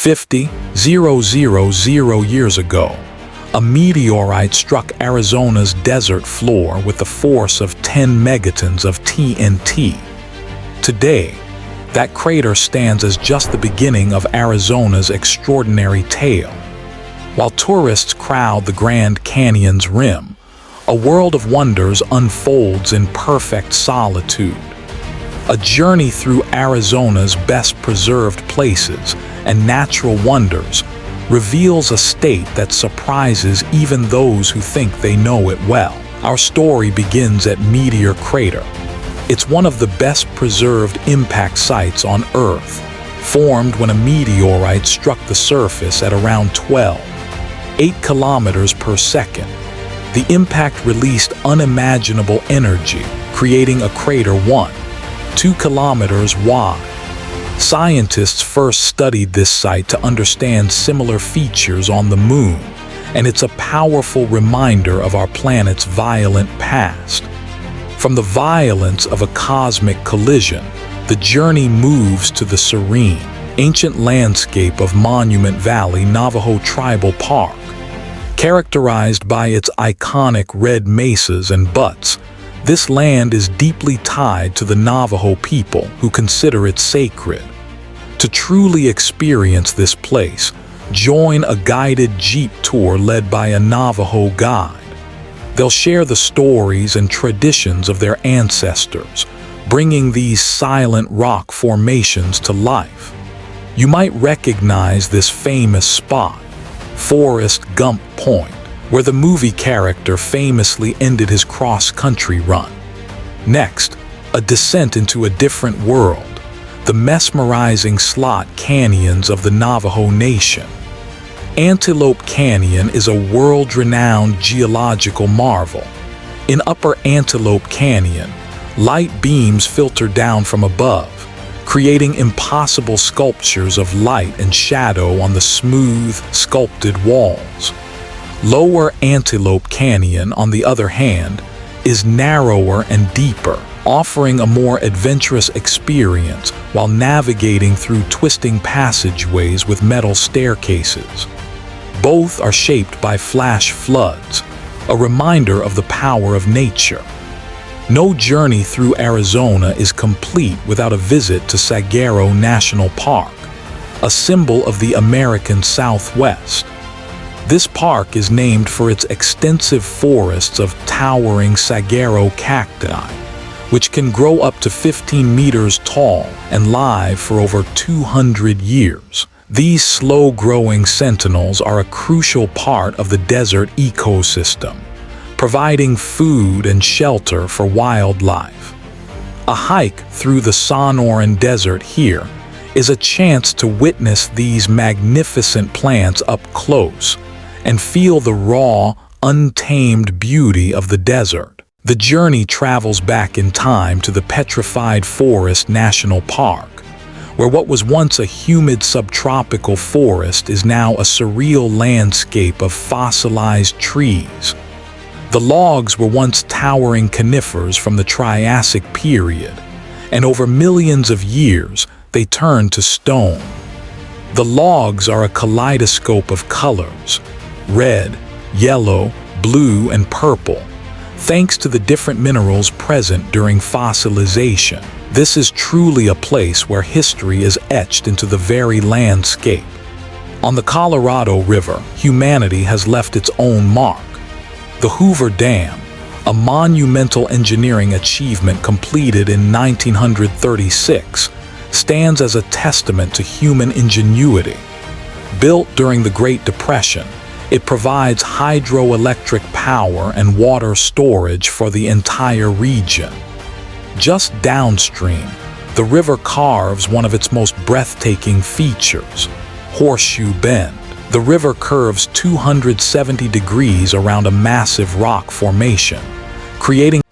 50,000 years ago, a meteorite struck Arizona's desert floor with the force of 10 megatons of TNT. Today, that crater stands as just the beginning of Arizona's extraordinary tale. While tourists crowd the Grand Canyon's rim, a world of wonders unfolds in perfect solitude. A journey through Arizona's best-preserved places and natural wonders reveals a state that surprises even those who think they know it well. Our story begins at Meteor Crater. It's one of the best-preserved impact sites on Earth, formed when a meteorite struck the surface at around 12.8 kilometers per second. The impact released unimaginable energy, creating a crater 1.2 kilometers wide. Scientists first studied this site to understand similar features on the Moon, and it's a powerful reminder of our planet's violent past. From the violence of a cosmic collision, the journey moves to the serene, ancient landscape of Monument Valley Navajo Tribal Park. Characterized by its iconic red mesas and buttes, this land is deeply tied to the Navajo people, who consider it sacred. To truly experience this place, join a guided Jeep tour led by a Navajo guide. They'll share the stories and traditions of their ancestors, bringing these silent rock formations to life. You might recognize this famous spot, Forrest Gump Point, where the movie character famously ended his cross-country run. Next, a descent into a different world, the mesmerizing slot canyons of the Navajo Nation. Antelope Canyon is a world-renowned geological marvel. In Upper Antelope Canyon, light beams filter down from above, creating impossible sculptures of light and shadow on the smooth, sculpted walls. Lower Antelope Canyon, on the other hand, is narrower and deeper, offering a more adventurous experience while navigating through twisting passageways with metal staircases. Both are shaped by flash floods, a reminder of the power of nature. No journey through Arizona is complete without a visit to Saguaro National Park, a symbol of the American Southwest. This park is named for its extensive forests of towering saguaro cacti, which can grow up to 15 meters tall and live for over 200 years. These slow-growing sentinels are a crucial part of the desert ecosystem, providing food and shelter for wildlife. A hike through the Sonoran Desert here is a chance to witness these magnificent plants up close and feel the raw, untamed beauty of the desert. The journey travels back in time to the Petrified Forest National Park, where what was once a humid subtropical forest is now a surreal landscape of fossilized trees. The logs were once towering conifers from the Triassic period, and over millions of years they turned to stone. The logs are a kaleidoscope of colors: red, yellow, blue, and purple, thanks to the different minerals present during fossilization. This is truly a place where history is etched into the very landscape. On the Colorado River, humanity has left its own mark. The Hoover Dam, a monumental engineering achievement completed in 1936, stands as a testament to human ingenuity. Built during the Great Depression, it provides hydroelectric power and water storage for the entire region. Just downstream, the river carves one of its most breathtaking features, Horseshoe Bend. The river curves 270 degrees around a massive rock formation, creating